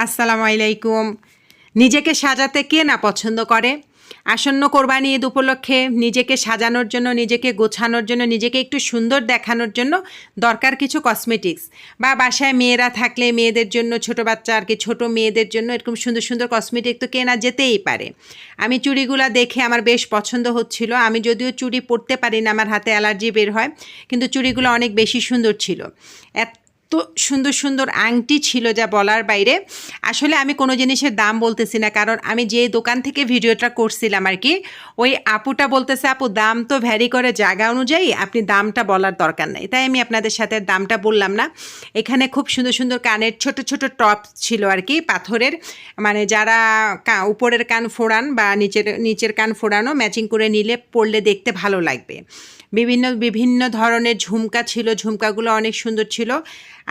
আসসালামু আলাইকুম। নিজেকে সাজাতে কে না পছন্দ করে? আসন্ন কোরবানি ঈদ উপলক্ষে নিজেকে সাজানোর জন্য, নিজেকে গোছানোর জন্য, নিজেকে একটু সুন্দর দেখানোর জন্য দরকার কিছু কসমেটিক্স, বা বাসায় মেয়েরা থাকলে মেয়েদের জন্য, ছোট বাচ্চা আর কি ছোট মেয়েদের জন্য এরকম সুন্দর সুন্দর কসমেটিক তো কেনা যেতেই পারে। আমি চুড়িগুলো দেখে আমার বেশ পছন্দ হচ্ছিল। আমি যদিও চুড়ি পরতে পারি না, আমার হাতে অ্যালার্জি বের হয়, কিন্তু চুড়িগুলো অনেক বেশি সুন্দর ছিল। এত সুন্দর সুন্দর আংটি ছিল যা বলার বাইরে। আসলে আমি কোনো জিনিসের দাম বলতেছি না, কারণ আমি যে দোকান থেকে ভিডিওটা করছিলাম আর কি, ওই আপুটা বলতেছে আপু দাম তো ভ্যারি করে জায়গা অনুযায়ী, আপনি দামটা বলার দরকার নেই। তাই আমি আপনাদের সাথে দামটা বললাম না। এখানে খুব সুন্দর সুন্দর কানের ছোট ছোট টপ ছিল আর কি, পাথরের, মানে যারা উপরের কান ফোড়ান বা নিচের কান ফোড়ানো ম্যাচিং করে নিলে পরলে দেখতে ভালো লাগবে। বিভিন্ন বিভিন্ন ধরনের ঝুমকা ছিল, ঝুমকাগুলো অনেক সুন্দর ছিল।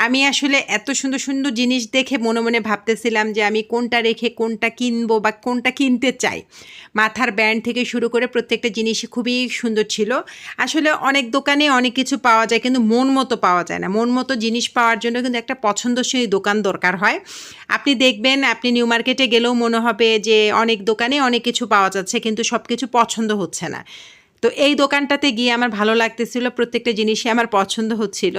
আমি আসলে এত সুন্দর সুন্দর জিনিস দেখে মনে মনে ভাবতেছিলাম যে আমি কোনটা রেখে কোনটা কিনবো বা কোনটা কিনতে চাই। মাথার ব্যান্ড থেকে শুরু করে প্রত্যেকটা জিনিসই খুবই সুন্দর ছিল। আসলে অনেক দোকানে অনেক কিছু পাওয়া যায়, কিন্তু মন মতো পাওয়া যায় না। মন মতো জিনিস পাওয়ার জন্য কিন্তু একটা পছন্দসই দোকান দরকার হয়। আপনি দেখবেন, আপনি নিউ মার্কেটে গেলেও মনে হবে যে অনেক দোকানে অনেক কিছু পাওয়া যাচ্ছে, কিন্তু সব কিছু পছন্দ হচ্ছে না। তো এই দোকানটাতে গিয়ে আমার ভালো লাগতেছিল, প্রত্যেকটা জিনিসই আমার পছন্দ হচ্ছিল।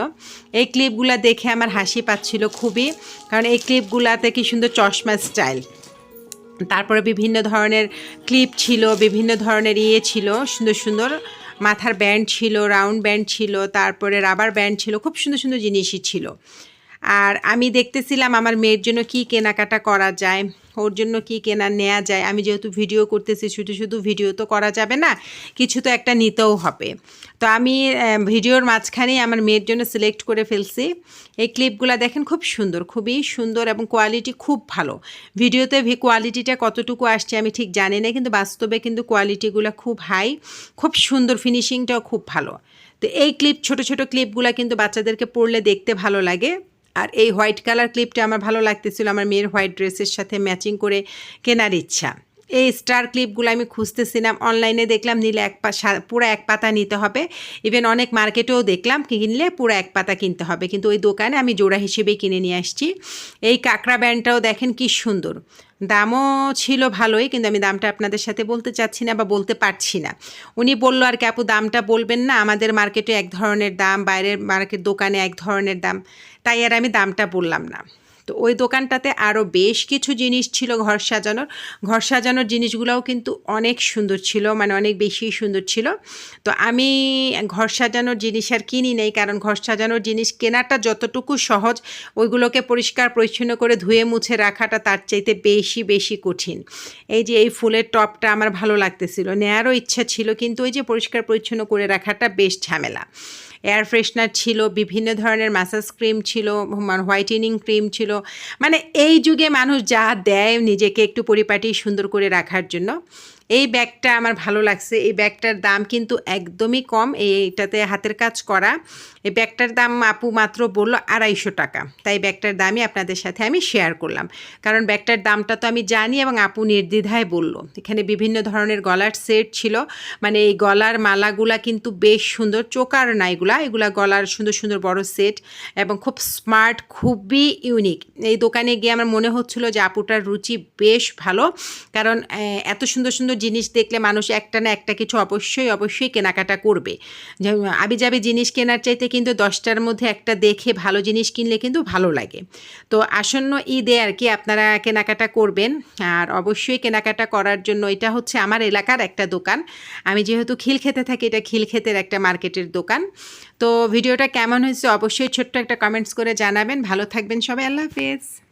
এই ক্লিপগুলো দেখে আমার হাসি পাচ্ছিল খুবই, কারণ এই ক্লিপগুলাতে কি সুন্দর চশমা স্টাইল। তারপরে বিভিন্ন ধরনের ক্লিপ ছিল, বিভিন্ন ধরনের ছিল, সুন্দর সুন্দর মাথার ব্যান্ড ছিল, রাউন্ড ব্যান্ড ছিল, তারপরে রাবার ব্যান্ড ছিল, খুব সুন্দর সুন্দর জিনিসই ছিল। আর আমি দেখতেছিলাম আমার মেয়ের জন্য কি কেনাকাটা করা যায়, ওর জন্য কি কেনা নেওয়া যায়। আমি যেহেতু ভিডিও করতেছি, শুধু শুধু ভিডিও তো করা যাবে না, কিছু তো একটা নিতেও হবে। তো আমি ভিডিওর মাঝখানেই আমার মেয়ের জন্য সিলেক্ট করে ফেলছি। এই ক্লিপগুলো দেখেন, খুব সুন্দর, খুবই সুন্দর এবং কোয়ালিটি খুব ভালো। ভিডিওতে কোয়ালিটিটা কতটুকু আসছে আমি ঠিক জানি না, কিন্তু বাস্তবে কিন্তু কোয়ালিটিগুলো খুব হাই, খুব সুন্দর, ফিনিশিংটাও খুব ভালো। তো এই ক্লিপ, ছোট ছোট ক্লিপগুলো কিন্তু বাচ্চাদেরকে পরলে দেখতে ভালো লাগে। আর এই হোয়াইট কালার ক্লিপটা আমার ভালো লাগতেছিল, আমার মেয়ের হোয়াইট ড্রেসের সাথে ম্যাচিং করে কেনার ইচ্ছা। এই স্টার ক্লিপগুলো আমি খুঁজতেছিলাম, অনলাইনে দেখলাম নিলে পুরো এক পাতা নিতে হবে। ইভেন অনেক মার্কেটেও দেখলাম কিনলে পুরো এক পাতা কিনতে হবে, কিন্তু ওই দোকানে আমি জোড়া হিসেবেই কিনে নিয়ে আসছি। এই কাঁকড়া ব্যান্ডটাও দেখেন কি সুন্দর, দামও ছিল ভালোই, কিন্তু আমি দামটা আপনাদের সাথে বলতে চাচ্ছি না বা বলতে পারছি না। উনি বললো আর কি আপু দামটা বলবেন না, আমাদের মার্কেটে এক ধরনের দাম, বাইরের দোকানে এক ধরনের দাম, তাই আর আমি দামটা বললাম না। তো ওই দোকানটাতে আরও বেশ কিছু জিনিস ছিল ঘর সাজানোর জিনিসগুলোও কিন্তু অনেক সুন্দর ছিল, মানে অনেক বেশি সুন্দর ছিল। তো আমি ঘর সাজানোর জিনিস আর কিনি নেই, কারণ ঘর সাজানোর জিনিস কেনাটা যতটুকু সহজ, ওইগুলোকে পরিষ্কার পরিচ্ছন্ন করে ধুয়ে মুছে রাখাটা তার চাইতে বেশি বেশি কঠিন। এই যে এই ফুলের টপটা আমার ভালো লাগতেছিল, নেয়ারও ইচ্ছা ছিল, কিন্তু ওই যে পরিষ্কার পরিচ্ছন্ন করে রাখাটা বেশ ঝামেলা। এয়ার ফ্রেশনার ছিল, বিভিন্ন ধরনের ম্যাসাজ ক্রিম ছিল, হোয়াইটেনিং ক্রিম ছিল, মানে এই যুগে মানুষ যা দেয় নিজেকে একটু পরিপাটি সুন্দর করে রাখার জন্য। এই ব্যাগটা আমার ভালো লাগছে, এই ব্যাগটার দাম কিন্তু একদমই কম, এইটাতে হাতের কাজ করা। এই ব্যাগটার দাম আপু মাত্র বললো 250 টাকা, তাই ব্যাগটার দামই আপনাদের সাথে আমি শেয়ার করলাম, কারণ ব্যাগটার দামটা তো আমি জানি এবং আপু নির্দ্বিধায় বলল। এখানে বিভিন্ন ধরনের গলার সেট ছিল, মানে এই গলার মালাগুলা কিন্তু বেশ সুন্দর, চোকার না এগুলা গলার সুন্দর সুন্দর বড় সেট এবং খুব স্মার্ট, খুবই ইউনিক। এই দোকানে গিয়ে আমার মনে হচ্ছিল যে আপুটার রুচি বেশ ভালো, কারণ এত সুন্দর সুন্দর জিনিস দেখলে মানুষ একটা না একটা কিছু অবশ্যই কেনাকাটা করবে। আবিজাবি জিনিস কেনার চাইতে কিন্তু 10টার মধ্যে একটা দেখে ভালো জিনিস কিনলে কিন্তু ভালো লাগে। তো আসন্ন ঈদে আর কি আপনারা কেনাকাটা করবেন, আর অবশ্যই কেনাকাটা করার জন্য, এটা হচ্ছে আমার এলাকার একটা দোকান। আমি যেহেতু খিলক্ষেতে থাকি, এটা খিলক্ষেতের একটা মার্কেটের দোকান। তো ভিডিওটা কেমন হয়েছে অবশ্যই ছোট্ট একটা কমেন্টস করে জানাবেন। ভালো থাকবেন সবাই, আল্লাহ হাফেজ।